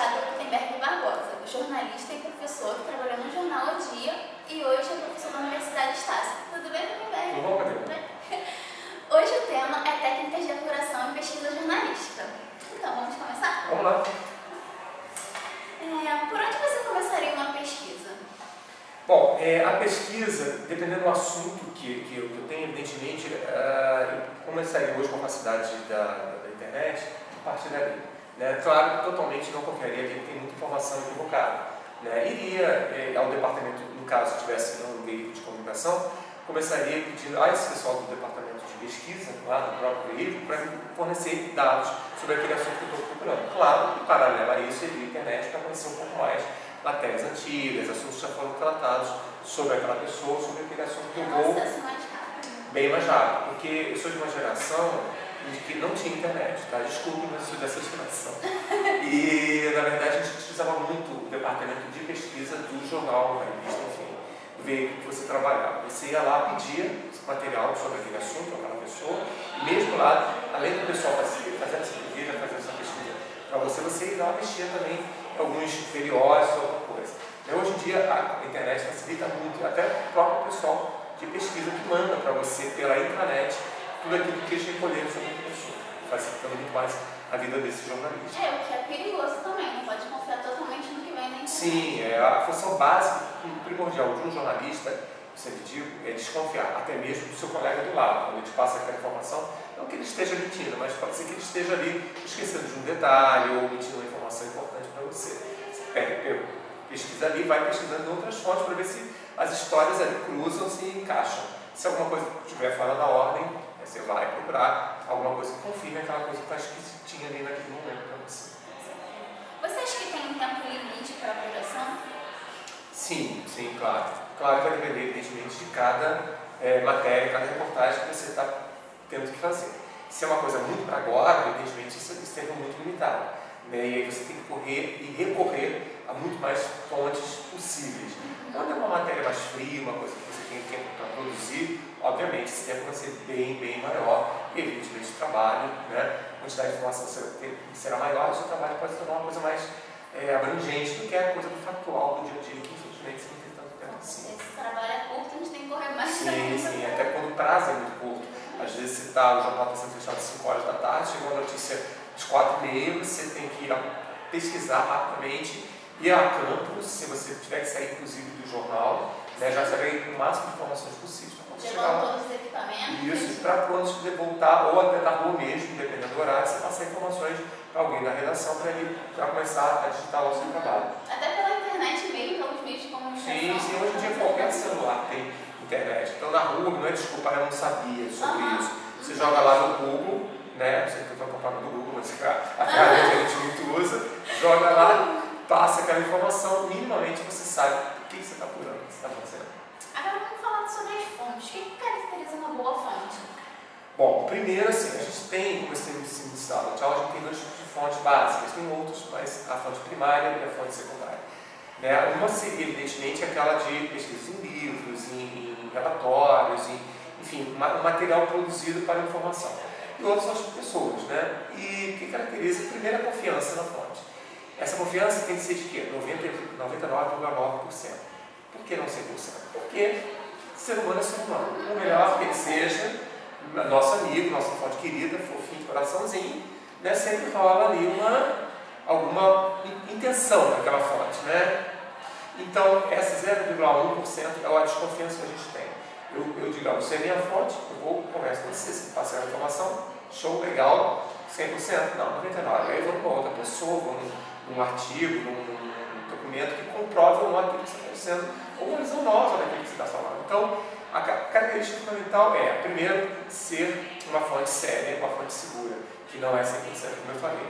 Thiago Gutenberg Barbosa, jornalista e professor que trabalhou no jornal O Dia e hoje é professor da Universidade Estácio. Tudo bem, Gutenberg? Tudo bom, Cadê? Hoje o tema é técnicas de apuração e pesquisa jornalística. Então, vamos começar? Vamos lá. Por onde você começaria uma pesquisa? Bom, a pesquisa, dependendo do assunto que eu tenho, evidentemente, eu começaria hoje com a facilidade da internet, a partir dali. Né? Claro que totalmente não confiaria que tem muita informação equivocada. Né? Iria ao departamento, no caso, se tivesse um veículo de comunicação, começaria pedindo a esse pessoal do departamento de pesquisa, lá do próprio veículo, para fornecer dados sobre aquele assunto que eu estou procurando. Claro, em paralelo a isso, iria à internet para conhecer um pouco mais matérias antigas, assuntos que já foram tratados sobre aquela pessoa, sobre aquele assunto que eu vou. Bem mais rápido, porque eu sou de uma geração de que não tinha internet, tá? Desculpe, mas eu sou dessa geração. E, na verdade, a gente utilizava muito o departamento de pesquisa do jornal, da revista, enfim, do veículo que você trabalhava. Você ia lá, pedia material sobre aquele assunto, aquela pessoa, e mesmo lá, além do pessoal fazer essa pesquisa, fazer essa pesquisa para você, você ia lá mexer também em alguns periódicos, alguma coisa. E hoje em dia, a internet facilita muito, até o próprio pessoal de pesquisa que manda para você pela intranet tudo aquilo que eles recolheram sobre a pessoa, facilitando muito mais a vida desse jornalista. O que é perigoso também, não pode confiar totalmente no que vem na internet. Sim, a função básica e primordial de um jornalista, sempre digo, é desconfiar, até mesmo do seu colega do lado, quando ele te passa aquela informação, não que ele esteja mentindo, mas pode ser que ele esteja ali esquecendo de um detalhe ou omitindo uma informação importante para você. Você pesquisa ali, vai pesquisando em outras fontes para ver se as histórias ali cruzam, se encaixam. Se alguma coisa estiver fora da ordem, você vai procurar alguma coisa que confirme aquela coisa que está esquisitinha ali naquele momento para você. Você acha que tem um tempo limite para a apuração? Sim, claro. Claro que vai depender, evidentemente, de cada matéria, cada reportagem que você está tendo que fazer. Se é uma coisa muito para agora, evidentemente, esse tempo é muito limitado. Né? E aí você tem que correr e recorrer a muito mais fontes possíveis. Quando é uma matéria mais fria, uma coisa que você tem tempo para produzir, obviamente esse tempo vai ser bem maior e, evidentemente, o trabalho, né? A quantidade de informação será maior e o seu trabalho pode se tornar uma coisa mais abrangente do que a coisa do factual do dia a dia, que infelizmente você não tem tanto tempo assim. Esse trabalho é curto, a gente tem que correr mais. Sim, até quando o prazo é muito curto. Às vezes você está, o jornal está sendo fechado às 5 horas da tarde, chegou a notícia às 4h30, você tem que ir pesquisar rapidamente, ir a campo, se você tiver que sair inclusive do jornal, né, já saber o máximo de informações possíveis. Levando todos os equipamentos. Isso, para quando você voltar, ou até da rua mesmo, dependendo do horário, você passar informações para alguém da redação para ele já começar a digitar o seu trabalho. Até pela internet mesmo, pelos meios de comunicação. Sim, hoje em dia qualquer celular tem internet. Então na rua, não é desculpa, eu não sabia sobre isso. Você joga lá no Google, né? Você tem que propaganda do Google, mas a ferramenta que a gente muito usa, joga lá, passa aquela informação, minimamente você sabe o que você está apurando, o que você está fazendo. Agora vamos falar sobre as fontes. O que caracteriza uma boa fonte? Bom, primeiro assim, a gente tem, como você disse no sala, a gente tem dois tipos de fontes básicas, tem outros, mas a fonte primária e a fonte secundária. Né? Uma seria, evidentemente, aquela de pesquisas em livros, em relatórios, enfim, um material produzido para informação. E outros são as pessoas, né? E o que caracteriza, primeiro, a confiança na fonte. Essa confiança tem que ser de quê? 99,9%. Por que não 100%? Porque ser humano é ser humano. O melhor que ele seja, nosso amigo, nossa fonte querida, fofinho, coraçãozinho, né? Sempre rola ali alguma intenção naquela fonte, né? Então, essa 0,1% é a desconfiança que a gente tem. Eu digo, você é minha fonte, eu vou conversar com você, você passa a informação, show, legal, 100%, não, 99%. Aí eu vou para outra pessoa, vou num artigo, num documento que comprova ou não aquilo que você está dizendo, ou uma visão nova daquilo que você está falando. Então, a característica fundamental é, primeiro, ser uma fonte séria, uma fonte segura, que não é 100%, como eu falei.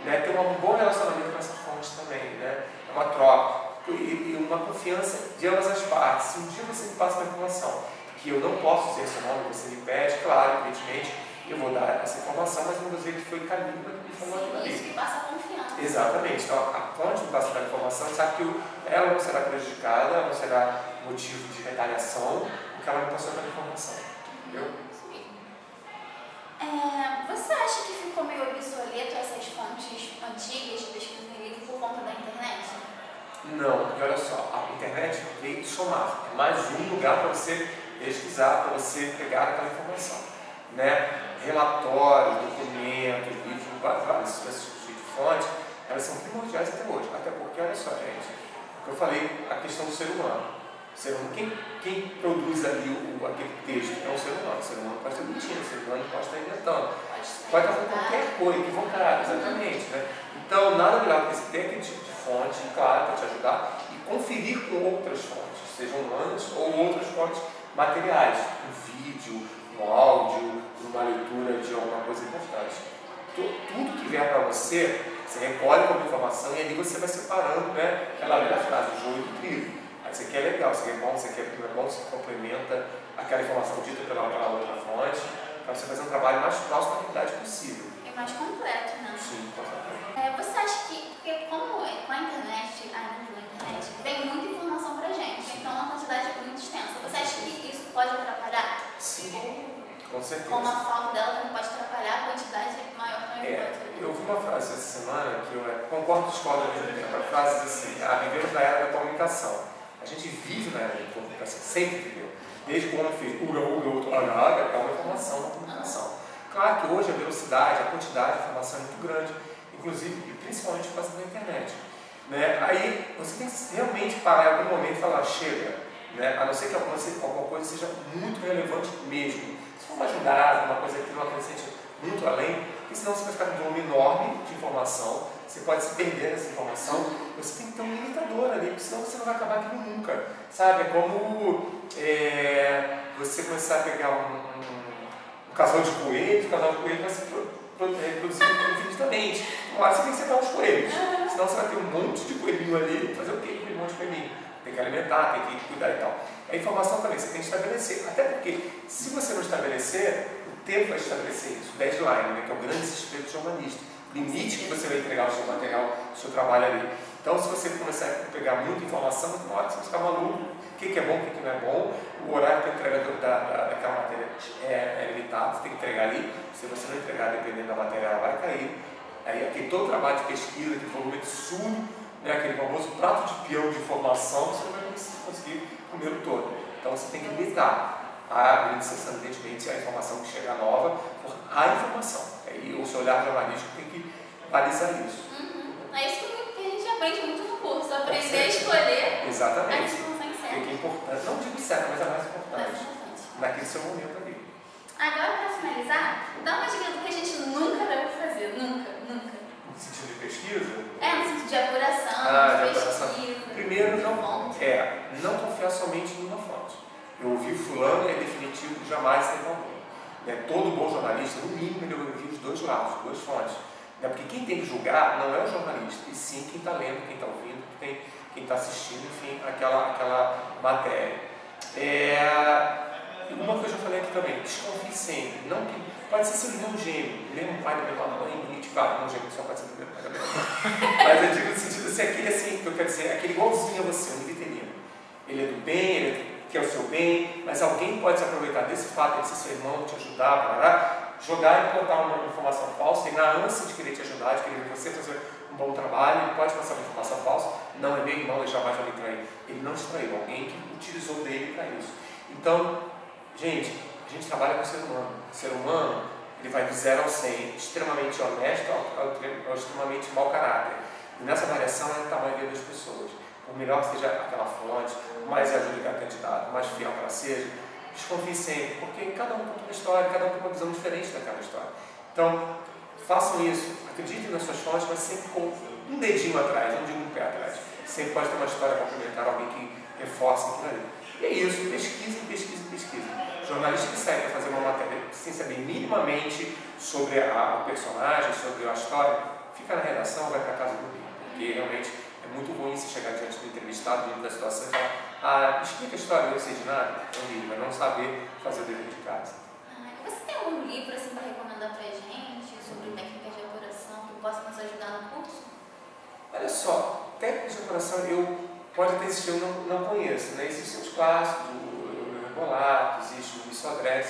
Né? Ter um bom relacionamento com essa fonte também, né? É uma troca e uma confiança de ambas as partes. Se um dia você me passa uma informação que eu não posso dizer seu nome, você me pede, claro, evidentemente, eu vou dar essa informação, mas não vou dizer que foi Camila que falou aquilo ali. Isso que passa confiança. Exatamente. Então, a fonte que passa da informação sabe que ela não será prejudicada, ela não será motivo de retaliação, porque ela me passou aquela informação. Entendeu? Você acha que ficou meio obsoleto essas fontes antigas de pesquisa em livro por conta porque olha só, a internet veio somar, é mais um lugar para você pesquisar, para você pegar aquela informação, né? Relatórios, documentos, livros, vários tipos de fontes, elas são primordiais até hoje, até porque, olha só, gente, o que eu falei, a questão do ser humano. Quem produz ali aquele texto é o ser humano. O ser humano pode estar mentindo, o ser humano pode estar inventando, pode estar fazendo qualquer coisa, equivocado, exatamente, né? Então, nada melhor que você ter aquele tipo de fonte, claro, para te ajudar, e conferir com outras fontes, sejam humanas ou outras fontes materiais, um vídeo, um áudio, uma leitura de alguma coisa importante. Tudo que vier para você, você recolhe como informação e ali você vai separando, né, aquela velha frase, o joio do trigo. Isso aqui é legal, isso aqui é bom, isso aqui é bom, você complementa aquela informação dita pela outra fonte, para você fazer um trabalho mais próximo à realidade possível. É mais completo, né? Sim, com certeza. Você acha que, porque como com a internet, vem muita informação pra gente, então é uma quantidade muito extensa. Você acha que isso pode atrapalhar? Sim, com certeza. Como a falta dela também pode atrapalhar a quantidade maior também pode. Eu vi uma frase essa semana que eu concordo e discordo ao mesmo tempo. A frase diz assim, vivemos na era da comunicação. A gente vive na era da comunicação, sempre viveu. Desde que o homem fez uga, outro aga, é uma informação, uma comunicação. Claro que hoje a velocidade, a quantidade de informação é muito grande, inclusive e principalmente por causa da internet. Né? Aí você tem que realmente parar em algum momento e falar, chega, né? A não ser que alguma coisa seja muito relevante mesmo. Se for uma jogada, uma coisa que não acrescente muito além, porque senão você vai ficar com um volume enorme de informação, você pode se perder nessa informação, você tem que ter um limitador ali, porque senão você não vai acabar aquilo nunca. Sabe? É como você começar a pegar um casal de coelhos, o casal de coelhos vai se reproduzir infinitamente. Uma hora você tem que separar os coelhos, senão você vai ter um monte de coelhinho ali, fazer o quê com aquele monte de coelhinho? Tem que alimentar, tem que cuidar e tal. A informação também você tem que estabelecer, até porque se você não estabelecer, o tempo vai estabelecer isso, o deadline, né, que é o grande desespero do jornalista, o limite que você vai entregar o seu material, o seu trabalho ali. Então, se você começar a pegar muita informação, na hora você vai ficar maluco, o que é bom, o que não é bom, o horário para entrega daquela matéria é limitado, você tem que entregar ali, se você não entregar, dependendo da matéria, ela vai cair. Aí, aquele todo trabalho de pesquisa, aquele volume absurdo, né, aquele famoso prato de peão de informação, você não vai conseguir comer o todo. Então, você tem que limitar a incessantemente a informação que chega nova, por a informação. Aí, o seu olhar jornalístico tem que balizar isso. É isso que a gente aprende muito no curso, aprender a escolher. Exatamente. A informação certa. O que é importante, não digo certo, mas é mais importante. Naquele seu momento ali. Agora, para finalizar, dá uma dica do que a gente nunca deve fazer. Nunca. No sentido de pesquisa? No sentido de apuração, de pesquisa. Primeiro, não confiar somente numa fonte. Eu ouvi fulano, é definitivo, jamais tem valor. Todo bom jornalista, no mínimo, ele ouve os dois lados, duas fontes. Porque quem tem que julgar não é o jornalista, e sim quem está lendo, quem está ouvindo, quem está assistindo, enfim, aquela matéria. Uma coisa que eu falei aqui também, desconfie sempre. Não que, pode ser seu irmão gêmeo, mesmo pai da mesma mãe, e claro, irmão gêmeo só pode ser do mesmo pai da mesma mãe. Mas eu digo no sentido assim, aquele assim, que eu quero dizer, aquele igualzinho a você, um veterino. Ele é do bem, ele quer o seu bem, mas alguém pode se aproveitar desse fato de ser seu irmão, te ajudar, jogar e plantar uma informação falsa, e na ânsia de querer te ajudar, de querer você fazer um bom trabalho, ele pode passar uma informação falsa, não é meu irmão, ele jamais vai me trair. Ele não te traiu, alguém que utilizou dele para isso. Então, gente, a gente trabalha com o ser humano. O ser humano, ele vai do 0 ao 100, extremamente honesto ao extremamente mau caráter. E nessa variação é a maioria das pessoas. Por melhor que seja aquela fonte, mais ajuda que a candidato, mais fiel que ela seja, desconfie sempre, porque cada um conta uma história, cada um tem uma visão diferente daquela história. Então, façam isso, acreditem nas suas fontes, mas sempre com um dedinho atrás, não digo um pé atrás. Sempre pode ter uma história complementar, alguém que reforce aquilo ali. E é isso, pesquisa. Jornalista que sai para fazer uma matéria sem saber minimamente sobre a personagem, sobre a história, fica na redação, vai para casa dormir, porque realmente é muito ruim você chegar diante do entrevistado, diante da situação e falar, explica a história, eu não sei de nada, vai não saber fazer o dever de casa. Você tem algum livro assim, para recomendar para a gente sobre técnicas de apuração que possa nos ajudar no curso? Olha só, técnicas de apuração pode até existir, eu não conheço, né? Existem os clássicos, o Bolato, existe o Luiz Sodré,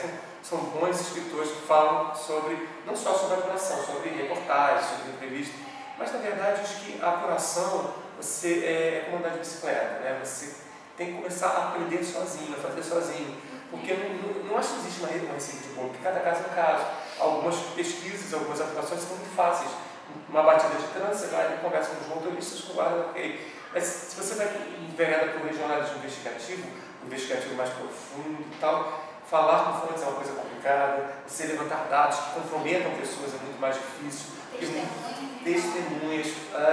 são bons escritores que falam sobre, não só sobre apuração, sobre reportagens, sobre entrevistas, mas na verdade acho que a apuração você é como andar de bicicleta, né? Você tem que começar a aprender sozinho, a fazer sozinho. Porque não acho que existe uma receita de bolo, porque cada caso é um caso. Algumas pesquisas, algumas aplicações são muito fáceis. Uma batida de trânsito, você vai e conversa com os motoristas, conversa, ok. Mas se você vai envereda para o regionalismo investigativo mais profundo e tal, falar com fontes é uma coisa complicada, você levantar dados que comprometam pessoas é muito mais difícil. Testemunhas,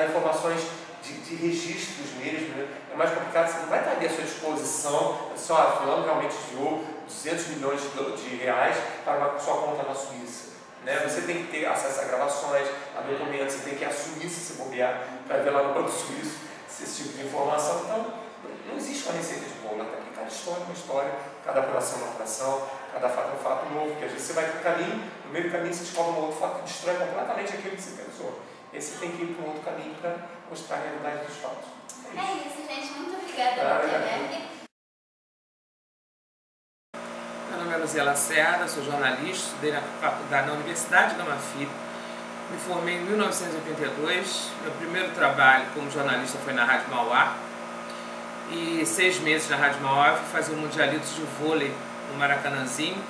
informações de registros mesmo, né? É mais complicado, você não vai estar ali à sua disposição, só fulano realmente enviou 200 milhões de reais para uma sua conta na Suíça. Né? Você tem que ter acesso a gravações, a documentos, você tem que ir à Suíça se bobear, para ver lá no Banco Suíço esse tipo de informação. Então, não existe uma receita de bolo, até porque cada história é uma história, cada operação é uma operação, cada fato é um fato novo, porque às vezes você vai para o caminho, no meio do caminho você descobre um outro fato que destrói completamente aquilo que você pensou. E aí você tem que ir para um outro caminho para mostrar a realidade dos fatos. É isso, gente. Muito obrigada, Roberto. Meu nome é Luzia Lacerda, sou jornalista, estudei na faculdade na Universidade Gama Filho, me formei em 1982, meu primeiro trabalho como jornalista foi na Rádio Mauá, e 6 meses na Rádio Mauá eu fui fazer um mundialito de vôlei no Maracanãzinho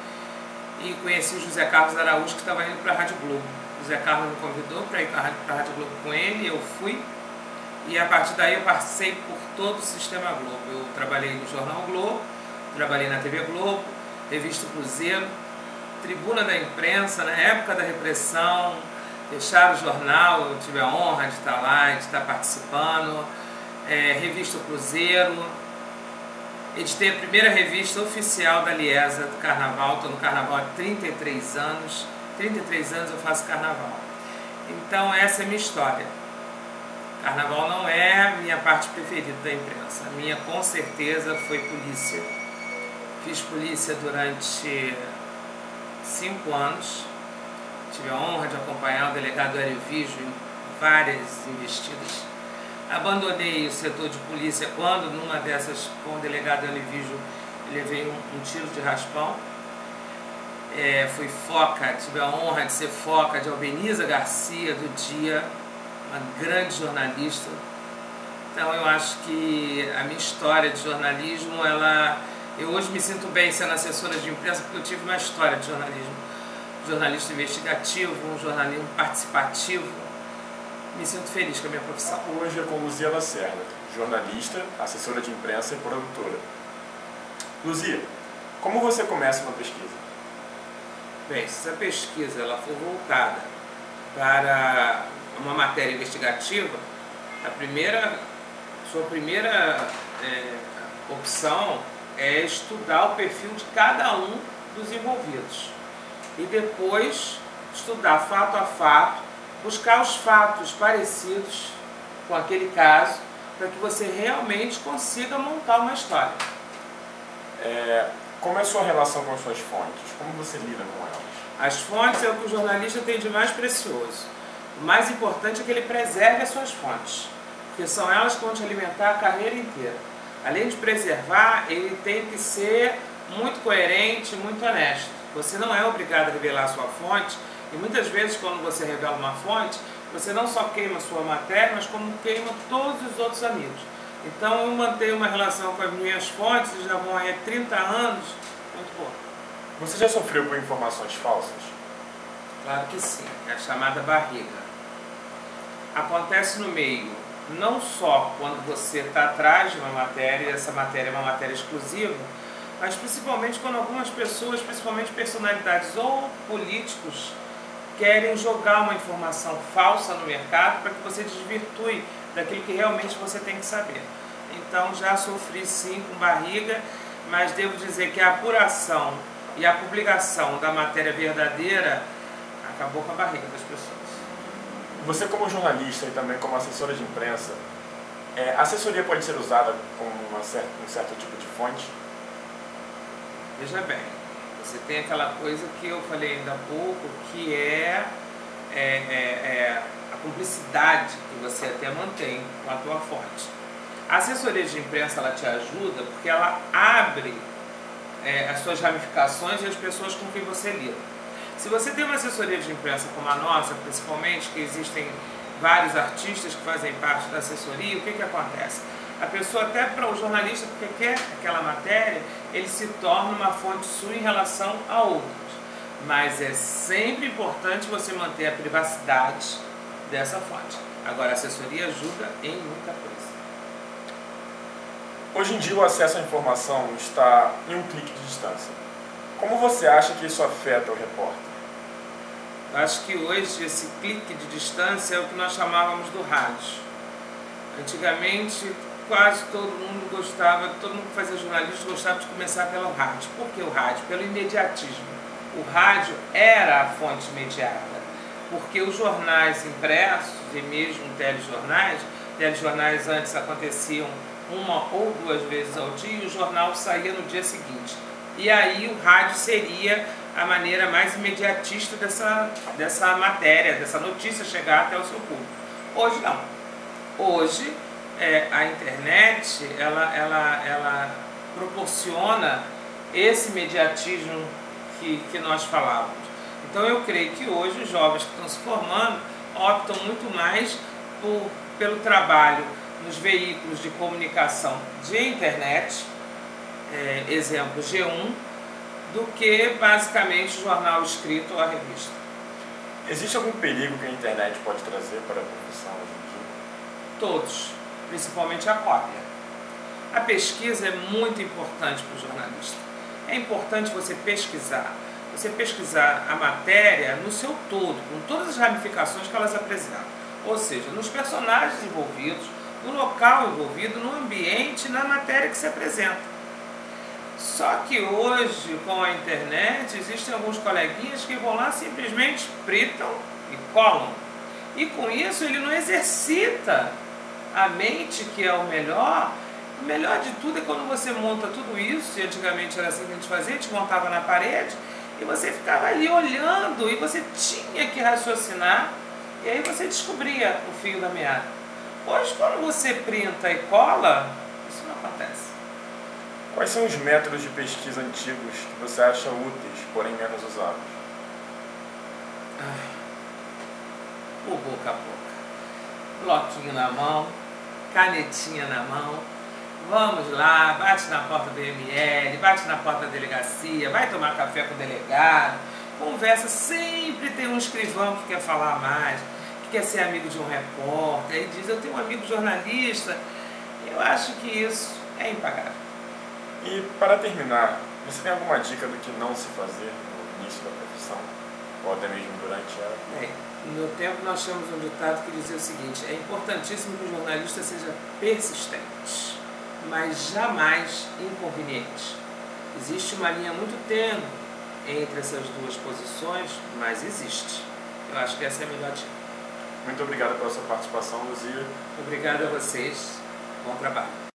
e conheci o José Carlos Araújo, que estava indo para a Rádio Globo. O José Carlos me convidou para ir para a Rádio Globo com ele, eu fui, e a partir daí eu passei por todo o sistema Globo. Eu trabalhei no Jornal Globo, trabalhei na TV Globo, Revista Cruzeiro, Tribuna da Imprensa, na época da repressão, fecharam o jornal, eu tive a honra de estar lá, de estar participando, Revista Cruzeiro, editei a primeira revista oficial da Liesa do Carnaval, estou no Carnaval há 33 anos, 33 anos eu faço Carnaval. Então essa é a minha história. Carnaval não é a minha parte preferida da imprensa, a minha com certeza foi polícia. Fiz polícia durante 5 anos, tive a honra de acompanhar o delegado Hélio Vigio em várias investidas. Abandonei o setor de polícia quando, numa dessas, com o delegado Hélio Vigio, levei um tiro de raspão. Fui foca, tive a honra de ser foca de Albeniza Garcia do Dia, uma grande jornalista. Então eu acho que a minha história de jornalismo, eu hoje me sinto bem sendo assessora de imprensa porque eu tive uma história de jornalismo. Jornalista investigativo, um jornalismo participativo. Me sinto feliz com a minha profissão. Hoje é com Luzia Lacerda, jornalista, assessora de imprensa e produtora. Luzia, como você começa uma pesquisa? Bem, se a pesquisa ela for voltada para uma matéria investigativa, sua primeira opção é estudar o perfil de cada um dos envolvidos e depois estudar fato a fato, buscar os fatos parecidos com aquele caso para que você realmente consiga montar uma história. Como é a sua relação com as suas fontes? Como você lida com elas? As fontes é o que o jornalista tem de mais precioso. O mais importante é que ele preserve as suas fontes, porque são elas que vão te alimentar a carreira inteira. Além de preservar, ele tem que ser muito coerente, muito honesto. Você não é obrigado a revelar a sua fonte, e muitas vezes quando você revela uma fonte, você não só queima a sua matéria, mas como queima todos os outros amigos. Então eu mantenho uma relação com as minhas fontes, já vão aí 30 anos, muito bom. Você já sofreu por informações falsas? Claro que sim, é a chamada barriga. Acontece no meio, não só quando você está atrás de uma matéria, e essa matéria é uma matéria exclusiva, mas principalmente quando algumas pessoas, principalmente personalidades ou políticos, querem jogar uma informação falsa no mercado para que você desvirtue daquilo que realmente você tem que saber. Então já sofri sim com barriga, mas devo dizer que a apuração e a publicação da matéria verdadeira acabou com a barriga das pessoas. Você como jornalista e também como assessora de imprensa, a assessoria pode ser usada como um certo tipo de fonte? Veja bem, você tem aquela coisa que eu falei ainda há pouco, que é a cumplicidade que você até mantém com a tua fonte. A assessoria de imprensa ela te ajuda porque ela abre as suas ramificações e as pessoas com quem você lida. Se você tem uma assessoria de imprensa como a nossa, principalmente, que existem vários artistas que fazem parte da assessoria, o que que acontece? A pessoa, até para o jornalista, porque quer aquela matéria, ele se torna uma fonte sua em relação a outros. Mas é sempre importante você manter a privacidade dessa fonte. Agora, a assessoria ajuda em muita coisa. Hoje em dia o acesso à informação está em um clique de distância. Como você acha que isso afeta o repórter? Eu acho que hoje esse clique de distância é o que nós chamávamos do rádio. Antigamente, quase todo mundo que fazia jornalismo gostava de começar pelo rádio. Por que o rádio? Pelo imediatismo. O rádio era a fonte imediata, porque os jornais impressos e mesmo telejornais antes aconteciam uma ou duas vezes ao dia e o jornal saía no dia seguinte. E aí o rádio seria a maneira mais imediatista dessa matéria, dessa notícia chegar até o seu público. Hoje não. Hoje a internet ela proporciona esse imediatismo que nós falávamos. Então eu creio que hoje os jovens que estão se formando optam muito mais pelo trabalho nos veículos de comunicação de internet, exemplo G1, do que basicamente o jornal escrito ou a revista. Existe algum perigo que a internet pode trazer para a profissão hoje em dia? Todos, principalmente a cópia. A pesquisa é muito importante para o jornalista. É importante você pesquisar a matéria no seu todo, com todas as ramificações que elas apresentam. Ou seja, nos personagens envolvidos, no local envolvido, no ambiente, na matéria que se apresenta. Só que hoje, com a internet, existem alguns coleguinhas que vão lá simplesmente fritam e colam. E com isso ele não exercita a mente, que é o melhor. O melhor de tudo é quando você monta tudo isso, e antigamente era assim que a gente fazia, a gente montava na parede, e você ficava ali olhando, e você tinha que raciocinar, e aí você descobria o fio da meada. Hoje, quando você printa e cola, isso não acontece. Quais são os métodos de pesquisa antigos que você acha úteis, porém menos usados? O boca a boca. Bloquinho na mão, canetinha na mão. Vamos lá, bate na porta do ML, bate na porta da delegacia, vai tomar café com o delegado, conversa, sempre tem um escrivão que quer falar mais, que quer ser amigo de um repórter, aí diz, eu tenho um amigo jornalista. Eu acho que isso é impagável. E para terminar, você tem alguma dica do que não se fazer no início da profissão, ou até mesmo durante ela? No meu tempo nós tínhamos um ditado que dizia o seguinte: é importantíssimo que o jornalista seja persistente, mas jamais inconveniente. Existe uma linha muito tênue entre essas duas posições, mas existe. Eu acho que essa é a melhor dica. Muito obrigado pela sua participação, Luzia. Obrigado a vocês. Bom trabalho.